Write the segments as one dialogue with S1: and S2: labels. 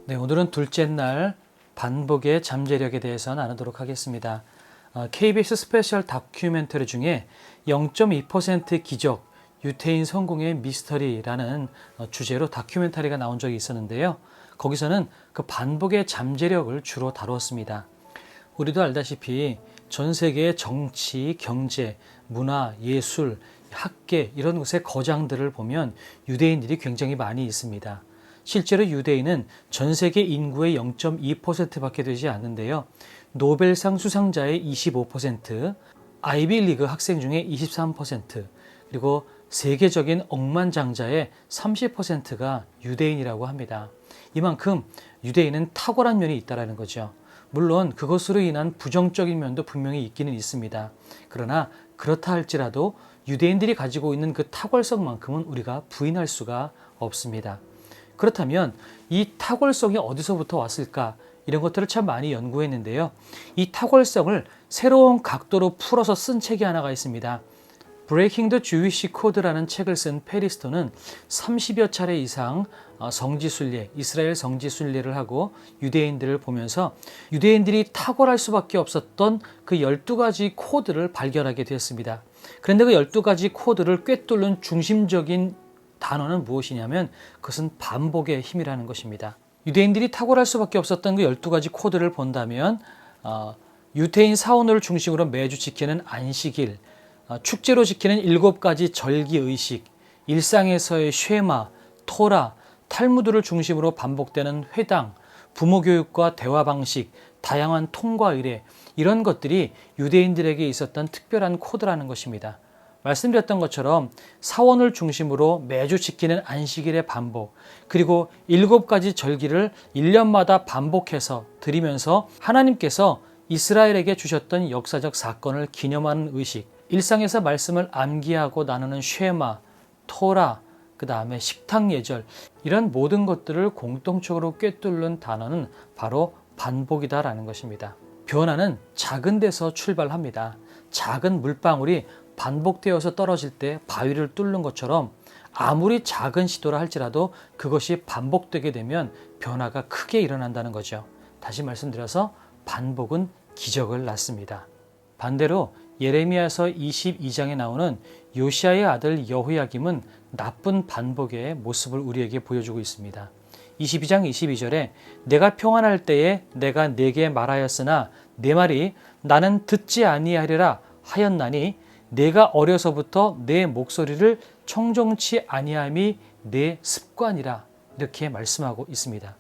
S1: 네, 오늘은 둘째 날 반복의 잠재력에 대해서 나누도록 하겠습니다. KBS 스페셜 다큐멘터리 중에 0.2% 기적, 유태인 성공의 미스터리라는 주제로 다큐멘터리가 나온 적이 있었는데요. 거기서는 그 반복의 잠재력을 주로 다루었습니다. 우리도 알다시피 전 세계의 정치, 경제, 문화, 예술, 학계 이런 곳의 거장들을 보면 유대인들이 굉장히 많이 있습니다. 실제로 유대인은 전 세계 인구의 0.2%밖에 되지 않는데요. 노벨상 수상자의 25%, 아이비리그 학생 중에 23%, 그리고 세계적인 억만장자의 30%가 유대인이라고 합니다. 이만큼 유대인은 탁월한 면이 있다는 거죠. 물론 그것으로 인한 부정적인 면도 분명히 있기는 있습니다. 그러나 그렇다 할지라도 유대인들이 가지고 있는 그 탁월성만큼은 우리가 부인할 수가 없습니다. 그렇다면 이 탁월성이 어디서부터 왔을까? 이런 것들을 참 많이 연구했는데요. 이 탁월성을 새로운 각도로 풀어서 쓴 책이 하나가 있습니다. Breaking the Jewish Code라는 책을 쓴 페리스토는 30여 차례 이상 성지순례, 이스라엘 성지순례를 하고 유대인들을 보면서 유대인들이 탁월할 수밖에 없었던 그 12가지 코드를 발견하게 되었습니다. 그런데 그 12가지 코드를 꿰뚫는 중심적인 단어는 무엇이냐면 그것은 반복의 힘이라는 것입니다. 유대인들이 탁월할 수밖에 없었던 그 12가지 코드를 본다면 유태인 사원을 중심으로 매주 지키는 안식일, 축제로 지키는 7가지 절기의식, 일상에서의 쉐마, 토라, 탈무드를 중심으로 반복되는 회당, 부모 교육과 대화 방식, 다양한 통과 의례 이런 것들이 유대인들에게 있었던 특별한 코드라는 것입니다. 말씀드렸던 것처럼 사원을 중심으로 매주 지키는 안식일의 반복, 그리고 7가지 절기를 1년마다 반복해서 드리면서 하나님께서 이스라엘에게 주셨던 역사적 사건을 기념하는 의식, 일상에서 말씀을 암기하고 나누는 쉐마, 토라, 그 다음에 식탁 예절, 이런 모든 것들을 공통적으로 꿰뚫는 단어는 바로 반복이다라는 것입니다. 변화는 작은 데서 출발합니다. 작은 물방울이 반복되어서 떨어질 때 바위를 뚫는 것처럼 아무리 작은 시도라 할지라도 그것이 반복되게 되면 변화가 크게 일어난다는 거죠. 다시 말씀드려서 반복은 기적을 낳습니다. 반대로 예레미야서 22장에 나오는 요시야의 아들 여호야김은 나쁜 반복의 모습을 우리에게 보여주고 있습니다. 22장 22절에 내가 평안할 때에 내가 네게 말하였으나 내 말이 나는 듣지 아니하리라 하였나니 내가 어려서부터 내 목소리를 청종치 아니함이 내 습관이라 이렇게 말씀하고 있습니다.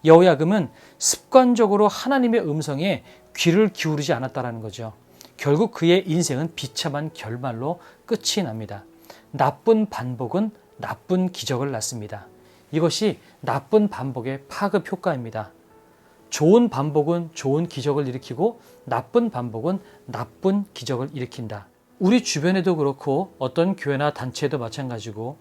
S1: 여호야김은 습관적으로 하나님의 음성에 귀를 기울이지 않았다는 거죠. 결국 그의 인생은 비참한 결말로 끝이 납니다. 나쁜 반복은 나쁜 기적을 낳습니다. 이것이 나쁜 반복의 파급 효과입니다. 좋은 반복은 좋은 기적을 일으키고 나쁜 반복은 나쁜 기적을 일으킨다. 우리 주변에도 그렇고 어떤 교회나 단체도 마찬가지고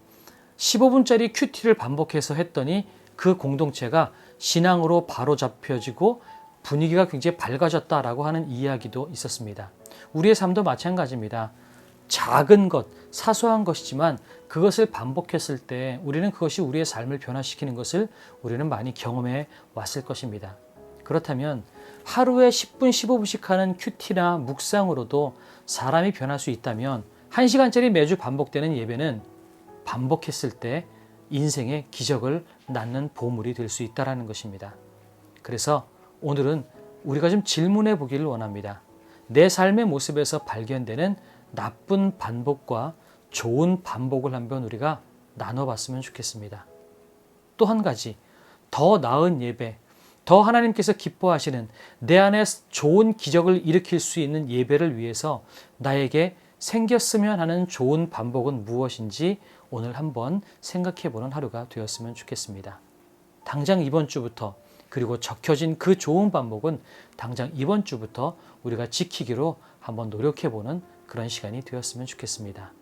S1: 15분짜리 큐티를 반복해서 했더니 그 공동체가 신앙으로 바로잡혀지고 분위기가 굉장히 밝아졌다라고 하는 이야기도 있었습니다. 우리의 삶도 마찬가지입니다. 작은 것, 사소한 것이지만 그것을 반복했을 때 우리는 그것이 우리의 삶을 변화시키는 것을 우리는 많이 경험해 왔을 것입니다. 그렇다면 하루에 10분, 15분씩 하는 큐티나 묵상으로도 사람이 변할 수 있다면 1시간짜리 매주 반복되는 예배는 반복했을 때 인생의 기적을 낳는 보물이 될 수 있다는 것입니다. 그래서 오늘은 우리가 좀 질문해 보기를 원합니다. 내 삶의 모습에서 발견되는 나쁜 반복과 좋은 반복을 한번 우리가 나눠봤으면 좋겠습니다. 또 한 가지, 더 나은 예배, 더 하나님께서 기뻐하시는 내 안에 좋은 기적을 일으킬 수 있는 예배를 위해서 나에게 생겼으면 하는 좋은 반복은 무엇인지 오늘 한번 생각해보는 하루가 되었으면 좋겠습니다. 당장 이번 주부터 그리고 적혀진 그 좋은 반복은 당장 이번 주부터 우리가 지키기로 한번 노력해보는 그런 시간이 되었으면 좋겠습니다.